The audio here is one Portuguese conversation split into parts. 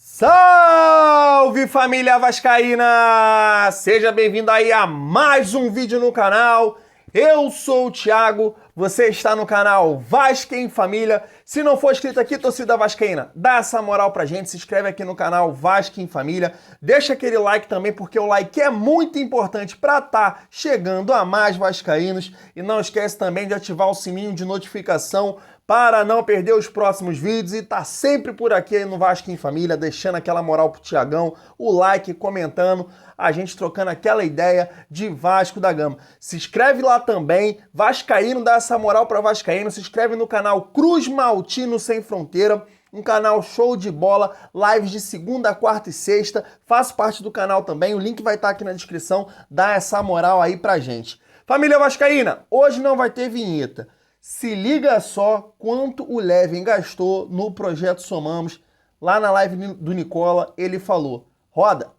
Salve, família vascaína! Seja bem-vindo aí a mais um vídeo no canal. Eu sou o Thiago, você está no canal Vasca em Família. Se não for inscrito aqui, torcida vascaína, dá essa moral pra gente, se inscreve aqui no canal Vasca em Família. Deixa aquele like também, porque o like é muito importante para estar chegando a mais vascaínos. E não esquece também de ativar o sininho de notificação para não perder os próximos vídeos e tá sempre por aqui aí no Vasca em Família, deixando aquela moral pro Thiagão, o like, comentando, a gente trocando aquela ideia de Vasco da Gama. Se inscreve lá também, Vascaíno, dá essa moral pra Vascaíno, se inscreve no canal Cruz Maltino Sem Fronteira, um canal show de bola, lives de segunda, quarta e sexta, faço parte do canal também, o link vai estar aqui na descrição, dá essa moral aí pra gente. Família vascaína, hoje não vai ter vinheta. Se liga só quanto o Levin gastou no Projeto Somamos. Lá na live do Nicola, ele falou. Roda.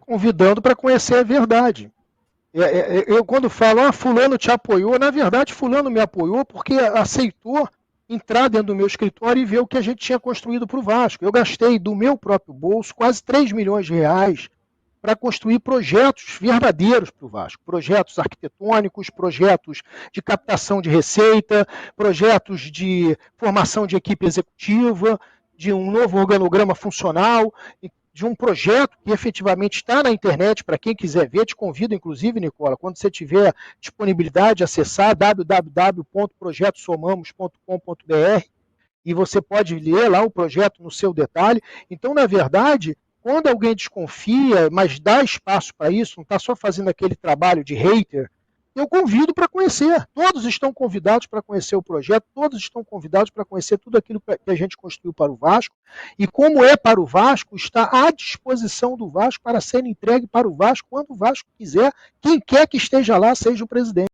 Convidando para conhecer a verdade. Eu quando falo, fulano te apoiou, na verdade fulano me apoiou porque aceitou entrar dentro do meu escritório e ver o que a gente tinha construído para o Vasco. Eu gastei do meu próprio bolso quase 3 milhões de reais para construir projetos verdadeiros para o Vasco. Projetos arquitetônicos, projetos de captação de receita, projetos de formação de equipe executiva, de um novo organograma funcional, de um projeto que efetivamente está na internet, para quem quiser ver, te convido, inclusive, Nicola, quando você tiver disponibilidade, acessar www.projetosomamos.com.br e você pode ler lá o projeto no seu detalhe. Então, na verdade, quando alguém desconfia, mas dá espaço para isso, não está só fazendo aquele trabalho de hater, eu convido para conhecer. Todos estão convidados para conhecer o projeto, todos estão convidados para conhecer tudo aquilo que a gente construiu para o Vasco. E como é para o Vasco, está à disposição do Vasco para ser entregue para o Vasco quando o Vasco quiser, quem quer que esteja lá seja o presidente.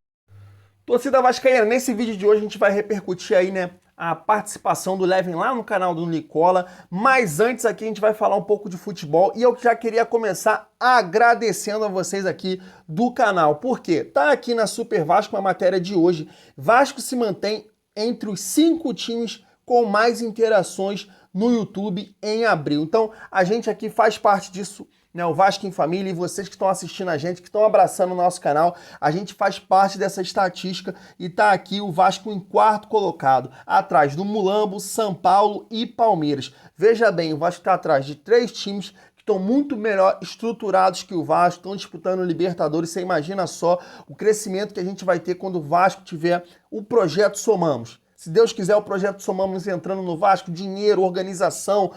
Torcida vascaína, nesse vídeo de hoje a gente vai repercutir aí, né, a participação do Levin lá no canal do Nicola, mas antes aqui a gente vai falar um pouco de futebol e eu já queria começar agradecendo a vocês aqui do canal, porque tá aqui na Super Vasco uma matéria de hoje, Vasco se mantém entre os 5 times com mais interações no YouTube em abril, então a gente aqui faz parte disso, né, o Vasco em Família, e vocês que estão assistindo a gente, que estão abraçando o nosso canal, a gente faz parte dessa estatística e tá aqui o Vasco em 4º colocado, atrás do Mulambo, São Paulo e Palmeiras. Veja bem, o Vasco está atrás de 3 times que estão muito melhor estruturados que o Vasco, estão disputando o Libertadores. Você imagina só o crescimento que a gente vai ter quando o Vasco tiver o Projeto Somamos. Se Deus quiser, o Projeto Somamos entrando no Vasco, dinheiro, organização,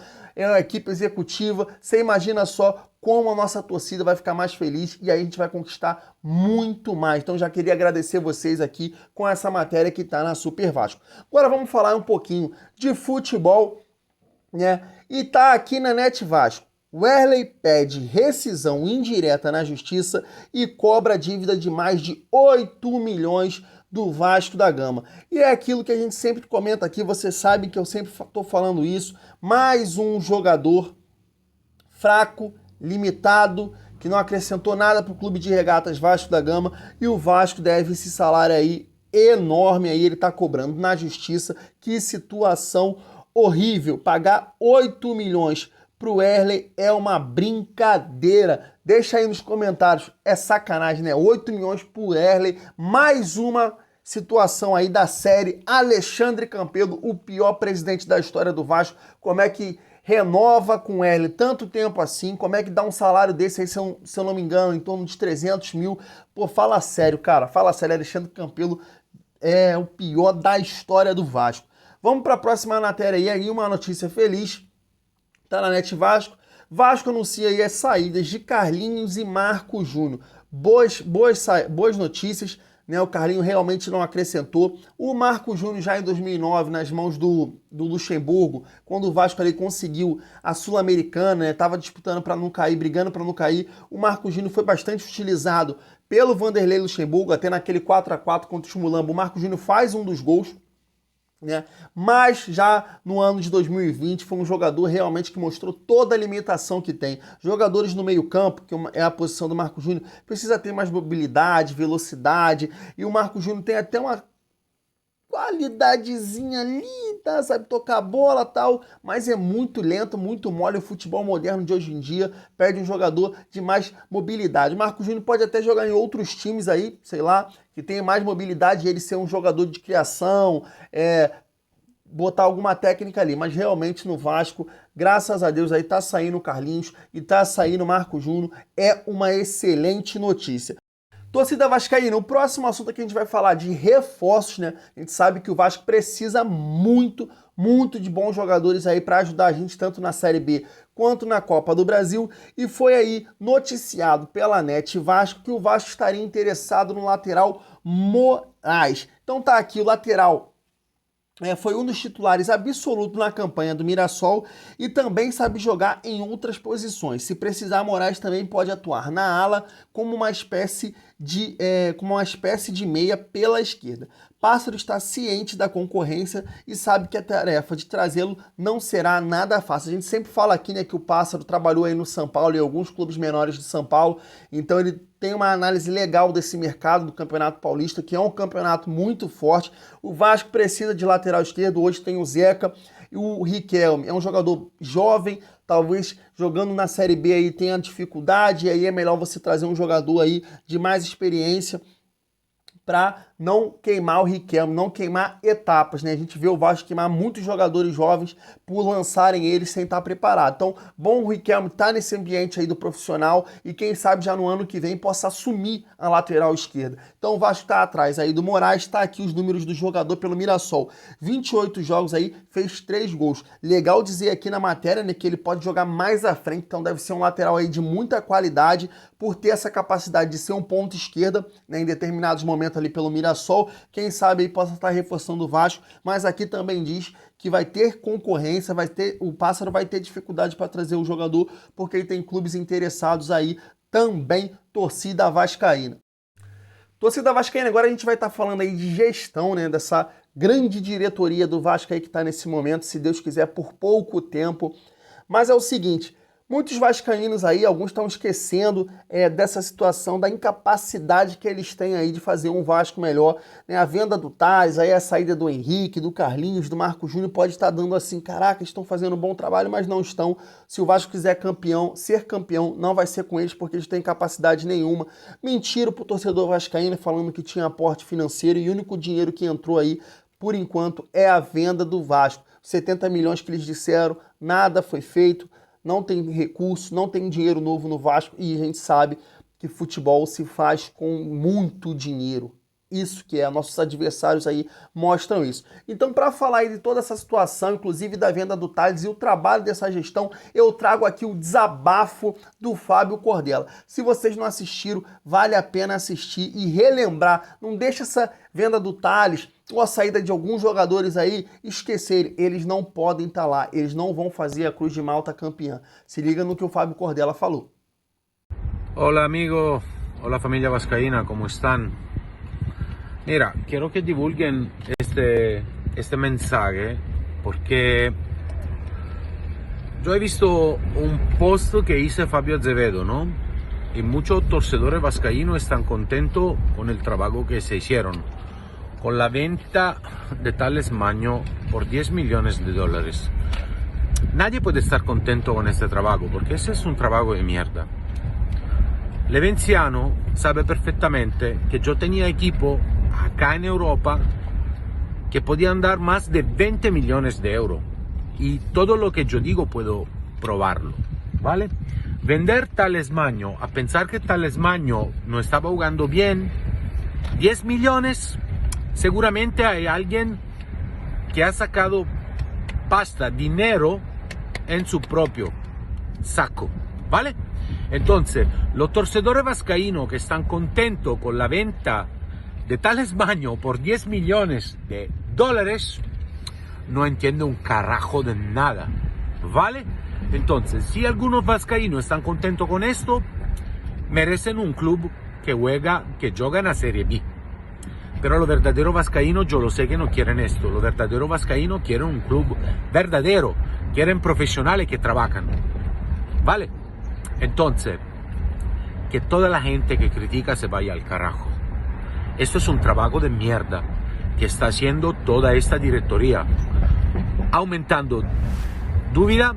equipe executiva, você imagina só como a nossa torcida vai ficar mais feliz e aí a gente vai conquistar muito mais. Então já queria agradecer vocês aqui com essa matéria que está na Super Vasco. Agora vamos falar um pouquinho de futebol, né? E tá aqui na Net Vasco. Wesley pede rescisão indireta na justiça e cobra dívida de mais de 8 milhões do Vasco da Gama. E é aquilo que a gente sempre comenta aqui, você sabe que eu sempre estou falando isso, mais um jogador fraco, limitado, que não acrescentou nada para o Clube de Regatas Vasco da Gama, e o Vasco deve esse salário aí enorme, aí ele está cobrando na justiça. Que situação horrível, pagar 8 milhões para o Wesley é uma brincadeira. Deixa aí nos comentários, é sacanagem, né? 8 milhões para o Wesley, mais uma situação aí da série Alexandre Campelo, o pior presidente da história do Vasco. Como é que renova com ele tanto tempo assim? Como é que dá um salário desse aí, se eu não me engano, em torno de 300 mil? Pô, fala sério, cara. Fala sério, Alexandre Campelo é o pior da história do Vasco. Vamos para a próxima matéria aí, uma notícia feliz. Tá na Net Vasco. Vasco anuncia aí as saídas de Carlinhos e Marco Júnior. Boas notícias, né? O Carlinho realmente não acrescentou. O Marco Júnior já em 2009, nas mãos do Luxemburgo, quando o Vasco ali conseguiu a Sul-Americana, né? Tava disputando para não cair, brigando para não cair. O Marco Júnior foi bastante utilizado pelo Vanderlei Luxemburgo, até naquele 4-4 contra o Mulambo. O Marco Júnior faz um dos gols, né? Mas já no ano de 2020 foi um jogador realmente que mostrou toda a limitação que tem. Jogadores no meio campo, que é a posição do Marco Júnior, precisa ter mais mobilidade, velocidade, e o Marco Júnior tem até qualidadezinha ali, tá? Sabe tocar a bola e tal, mas é muito lento, muito mole. O futebol moderno de hoje em dia pede um jogador de mais mobilidade. Marco Júnior pode até jogar em outros times aí, sei lá, que tem mais mobilidade e ele ser um jogador de criação, botar alguma técnica ali, mas realmente no Vasco, graças a Deus aí tá saindo o Carlinhos e tá saindo o Marco Júnior, é uma excelente notícia. Torcida vascaína, o próximo assunto aqui a gente vai falar de reforços, né? A gente sabe que o Vasco precisa muito de bons jogadores aí para ajudar a gente tanto na Série B quanto na Copa do Brasil, e foi aí noticiado pela NET Vasco que o Vasco estaria interessado no lateral Moraes. Então tá aqui o lateral. Foi um dos titulares absolutos na campanha do Mirassol e também sabe jogar em outras posições. Se precisar, Moraes também pode atuar na ala como uma espécie de meia pela esquerda. Pássaro está ciente da concorrência e sabe que a tarefa de trazê-lo não será nada fácil. A gente sempre fala aqui, né, que o Pássaro trabalhou aí no São Paulo e alguns clubes menores de São Paulo, então ele tem uma análise legal desse mercado do Campeonato Paulista, que é um campeonato muito forte. O Vasco precisa de lateral esquerdo, hoje tem o Zeca e o Riquelme. É um jogador jovem, talvez jogando na Série B aí tenha dificuldade, e aí é melhor você trazer um jogador aí de mais experiência para não queimar o Riquelme, não queimar etapas, né? A gente vê o Vasco queimar muitos jogadores jovens por lançarem eles sem estar preparado. Então, bom o Riquelme estar nesse ambiente aí do profissional e quem sabe já no ano que vem possa assumir a lateral esquerda. Então o Vasco está atrás aí do Moraes, está aqui os números do jogador pelo Mirassol. 28 jogos aí, fez 3 gols. Legal dizer aqui na matéria, né, que ele pode jogar mais à frente, então deve ser um lateral aí de muita qualidade por ter essa capacidade de ser um ponto esquerda, né, em determinados momentos ali pelo Mirassol. Quem sabe aí possa estar reforçando o Vasco, mas aqui também diz que vai ter concorrência, o Pássaro vai ter dificuldade para trazer o jogador, porque ele tem clubes interessados aí também, torcida vascaína. Torcida vascaína, agora a gente vai estar falando aí de gestão, né, dessa grande diretoria do Vasco aí que está nesse momento, se Deus quiser, por pouco tempo. Mas é o seguinte, muitos vascaínos aí, alguns estão esquecendo dessa situação, da incapacidade que eles têm aí de fazer um Vasco melhor, né? A venda do Thales, aí a saída do Henrique, do Carlinhos, do Marco Júnior pode estar dando assim, caraca, estão fazendo um bom trabalho, mas não estão. Se o Vasco quiser ser campeão, não vai ser com eles porque eles têm capacidade nenhuma. Mentira pro torcedor vascaíno falando que tinha aporte financeiro e o único dinheiro que entrou aí, por enquanto, é a venda do Vasco. 70 milhões que eles disseram, nada foi feito. Não tem recurso, não tem dinheiro novo no Vasco e a gente sabe que futebol se faz com muito dinheiro. Isso que é, nossos adversários aí mostram isso. Então, para falar aí de toda essa situação, inclusive da venda do Thales e o trabalho dessa gestão, eu trago aqui o desabafo do Fábio Cordella. Se vocês não assistiram, vale a pena assistir e relembrar. Não deixa essa venda do Thales ou a saída de alguns jogadores aí esquecerem. Eles não podem estar lá, eles não vão fazer a Cruz de Malta campeã. Se liga no que o Fábio Cordella falou. Hola amigo, hola familia vascaína, ¿cómo están? Mira, quiero que divulguen este mensaje porque yo he visto un post que hizo Fabio Azevedo, ¿no? Y muchos torcedores vascaínos están contentos con el trabajo que se hicieron, con la venta de Thales Magno por 10 millones de dólares. Nadie puede estar contento con este trabajo porque ese es un trabajo de mierda. Levenciano sabe perfectamente que yo tenía equipo acá en Europa que podían dar más de 20 millones de euros y todo lo que yo digo puedo probarlo, ¿vale? Vender Thales Magno, a pensar que Thales Magno no estaba jugando bien, 10 millones, seguramente hay alguien que ha sacado pasta, dinero en su propio saco, ¿vale? Entonces, los torcedores vascaínos que están contentos con la venta de Thales Magno por 10 millones de dólares no entienden un carajo de nada, ¿vale? Entonces, si algunos vascaínos están contentos con esto, merecen un club que juega en la Serie B. Pero los verdaderos vascaínos, yo lo sé que no quieren esto. Los verdaderos vascaínos quieren un club verdadero, quieren profesionales que trabajan, ¿vale? Entonces, que toda la gente que critica se vaya al carajo. Esto es un trabajo de mierda. que está haciendo toda esta directoría, aumentando deuda,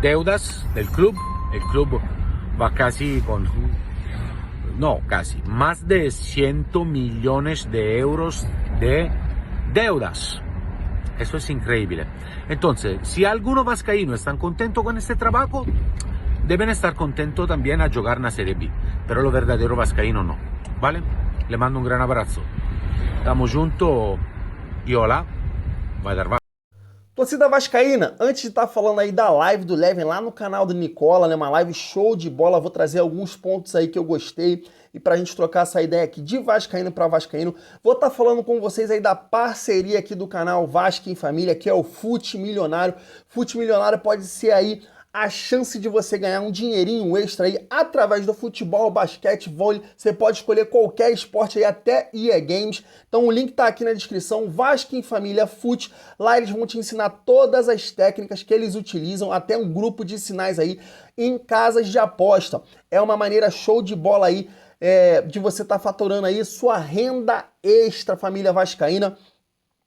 deudas del club. El club va casi con, no, casi, más de 100 millones de euros de deudas. Eso es increíble. Entonces, si algunos vascaínos están contentos con este trabajo, deben estar contentos también a jugar en la Serie B. Pero los verdaderos vascaínos no. ¿Vale? Le mando un gran abrazo. Estamos juntos y hola. Vai dar Vasco. Torcida vascaína, antes de estar falando aí da live do Levin lá no canal do Nicola, né, uma live show de bola, vou trazer alguns pontos aí que eu gostei e pra gente trocar essa ideia aqui de vascaíno para vascaíno, vou estar falando com vocês aí da parceria aqui do canal Vasco em Família, que é o Fute Milionário. Fute Milionário pode ser aí a chance de você ganhar um dinheirinho extra aí através do futebol, basquete, vôlei. Você pode escolher qualquer esporte aí, até EA Games. Então o link tá aqui na descrição, Vasco em Família Fute. Lá eles vão te ensinar todas as técnicas que eles utilizam, até um grupo de sinais aí em casas de aposta. É uma maneira show de bola aí de você estar faturando aí sua renda extra, família vascaína.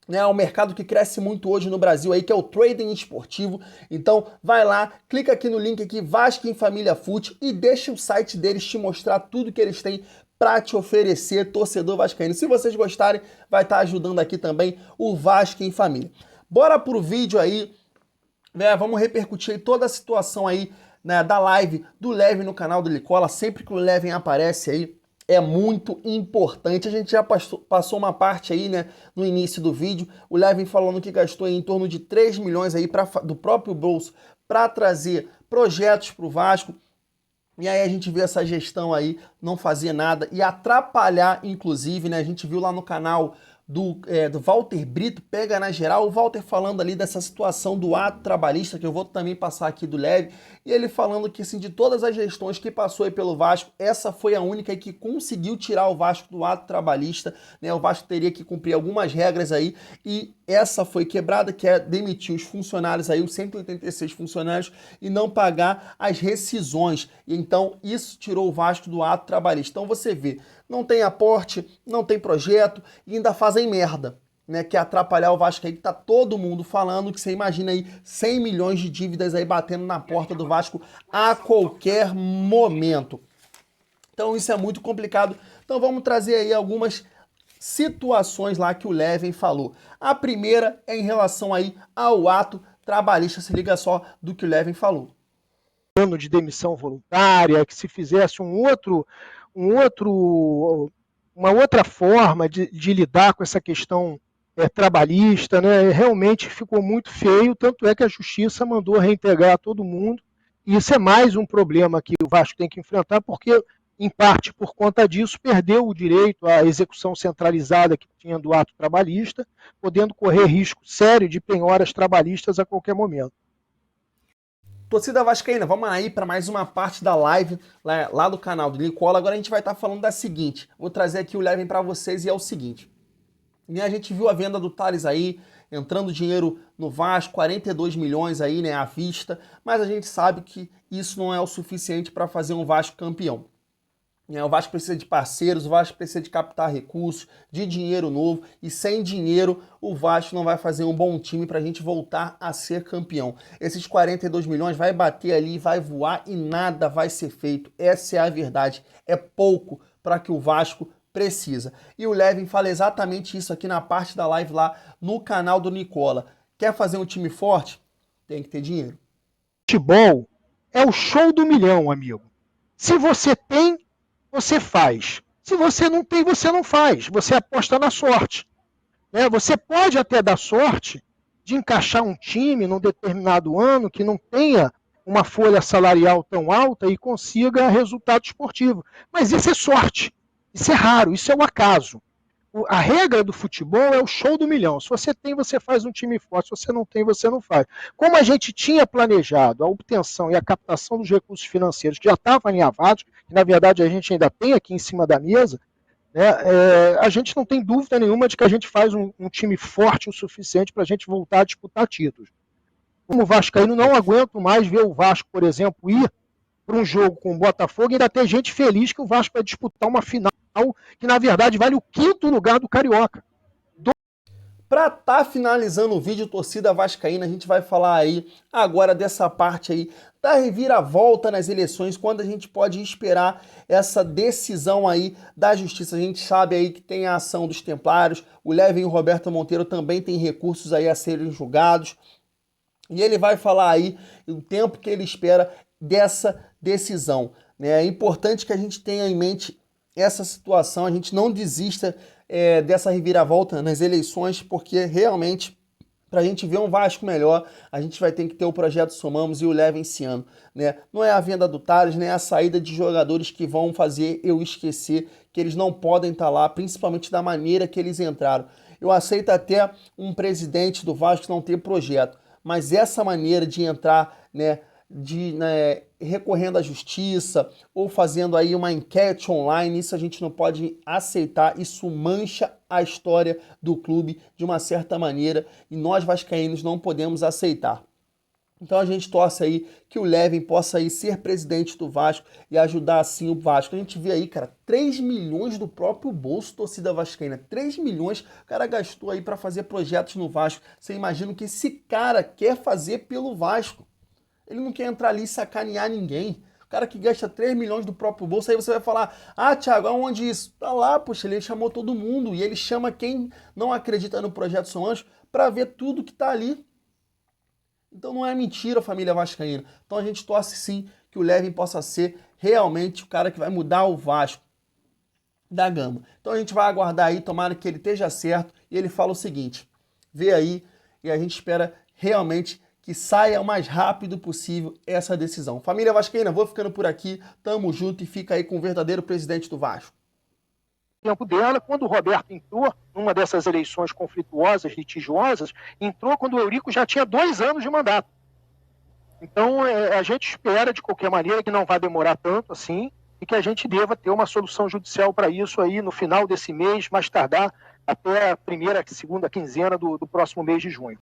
É um mercado que cresce muito hoje no Brasil aí, que é o trading esportivo. Então vai lá, clica aqui no link aqui, Vasco em Família Fute, e deixa o site deles te mostrar tudo que eles têm para te oferecer, torcedor vascaíno. Se vocês gostarem, vai estar ajudando aqui também o Vasco em Família. Bora pro vídeo aí, vamos repercutir aí toda a situação aí, né, da live do Levin no canal do Nicola. Sempre que o Levin aparece aí, é muito importante. A gente já passou uma parte aí, né, no início do vídeo, o Levin falando que gastou aí em torno de 3 milhões aí do próprio bolso para trazer projetos para o Vasco. E aí a gente vê essa gestão aí não fazer nada e atrapalhar, inclusive, né? A gente viu lá no canal do Walter Brito, Pega na Geral, o Walter falando ali dessa situação do ato trabalhista, que eu vou também passar aqui do Levin, e ele falando que, assim, de todas as gestões que passou aí pelo Vasco, essa foi a única aí que conseguiu tirar o Vasco do ato trabalhista, né? O Vasco teria que cumprir algumas regras aí, e essa foi quebrada, que é demitir os funcionários aí, os 186 funcionários, e não pagar as rescisões. E então isso tirou o Vasco do ato trabalhista. Então você vê, não tem aporte, não tem projeto e ainda fazem merda, né? Que é atrapalhar o Vasco aí, que tá todo mundo falando, que você imagina aí 100 milhões de dívidas aí batendo na porta do Vasco a qualquer momento. Então isso é muito complicado. Então vamos trazer aí algumas situações lá que o Levin falou. A primeira é em relação aí ao ato trabalhista. Se liga só do que o Levin falou. Plano de demissão voluntária, que se fizesse uma outra forma de lidar com essa questão trabalhista, né? Realmente ficou muito feio, tanto é que a Justiça mandou reintegrar todo mundo, e isso é mais um problema que o Vasco tem que enfrentar, porque, em parte por conta disso, perdeu o direito à execução centralizada que tinha do ato trabalhista, podendo correr risco sério de penhoras trabalhistas a qualquer momento. Torcida vascaína, vamos aí para mais uma parte da live lá do canal do Nicola. Agora a gente vai estar falando da seguinte, vou trazer aqui o Levin para vocês, e é o seguinte. E a gente viu a venda do Thales aí, entrando dinheiro no Vasco, 42 milhões aí, né, à vista, mas a gente sabe que isso não é o suficiente para fazer um Vasco campeão. O Vasco precisa de parceiros, o Vasco precisa de captar recursos, de dinheiro novo, e sem dinheiro o Vasco não vai fazer um bom time para a gente voltar a ser campeão. Esses 42 milhões vai bater ali, vai voar e nada vai ser feito. Essa é a verdade. É pouco para que o Vasco precisa. E o Levin fala exatamente isso aqui na parte da live lá no canal do Nicola. Quer fazer um time forte? Tem que ter dinheiro. Futebol é o show do milhão, amigo. Se você tem, você faz. Se você não tem, você não faz. Você aposta na sorte. Né? Você pode até dar sorte de encaixar um time num determinado ano que não tenha uma folha salarial tão alta e consiga resultado esportivo. Mas isso é sorte. Isso é raro. Isso é o acaso. A regra do futebol é o show do milhão. Se você tem, você faz um time forte. Se você não tem, você não faz. Como a gente tinha planejado a obtenção e a captação dos recursos financeiros que já estavam alinhavados, que na verdade a gente ainda tem aqui em cima da mesa, né, a gente não tem dúvida nenhuma de que a gente faz um time forte o suficiente para a gente voltar a disputar títulos. Como vascaíno, não aguento mais ver o Vasco, por exemplo, ir para um jogo com o Botafogo e ainda ter gente feliz que o Vasco vai disputar uma final que na verdade vale o 5º lugar do Carioca. Para tá finalizando o vídeo, torcida vascaína, a gente vai falar aí agora dessa parte aí da reviravolta nas eleições, quando a gente pode esperar essa decisão aí da justiça. A gente sabe aí que tem a ação dos Templários, o Levin e o Roberto Monteiro também tem recursos aí a serem julgados, e ele vai falar aí o tempo que ele espera dessa decisão, né? É importante que a gente tenha em mente essa situação, a gente não desista dessa reviravolta nas eleições, porque realmente, para a gente ver um Vasco melhor, a gente vai ter que ter o projeto Somamos e o Levin esse ano, né? Não é a venda do Tales, nem a saída de jogadores que vão fazer eu esquecer que eles não podem estar lá, principalmente da maneira que eles entraram. Eu aceito até um presidente do Vasco não ter projeto, mas essa maneira de entrar, né, recorrendo à justiça ou fazendo aí uma enquete online, isso a gente não pode aceitar, isso mancha a história do clube de uma certa maneira e nós vascaínos não podemos aceitar. Então a gente torce aí que o Levin possa aí ser presidente do Vasco e ajudar assim o Vasco. A gente vê aí, cara, 3 milhões do próprio bolso, torcida vascaína. 3 milhões o cara gastou aí para fazer projetos no Vasco. Você imagina o que esse cara quer fazer pelo Vasco? Ele não quer entrar ali e sacanear ninguém. O cara que gasta 3 milhões do próprio bolso, aí você vai falar, ah, Thiago, aonde isso? Tá lá, poxa, ele chamou todo mundo e ele chama quem não acredita no Projeto São Anjos para ver tudo que tá ali. Então não é mentira, família vascaína. Então a gente torce sim que o Levin possa ser realmente o cara que vai mudar o Vasco da Gama. Então a gente vai aguardar aí, tomara que ele esteja certo. E ele fala o seguinte, vê aí e a gente espera realmente que saia o mais rápido possível essa decisão. Família vascaína, vou ficando por aqui, tamo junto e fica aí com o verdadeiro presidente do Vasco. Tempo dela, quando o Roberto entrou numa dessas eleições conflituosas, litigiosas, entrou quando o Eurico já tinha 2 anos de mandato. Então a gente espera de qualquer maneira que não vai demorar tanto assim e que a gente deva ter uma solução judicial para isso aí no final desse mês, mais tardar até a primeira, segunda quinzena do próximo mês de junho.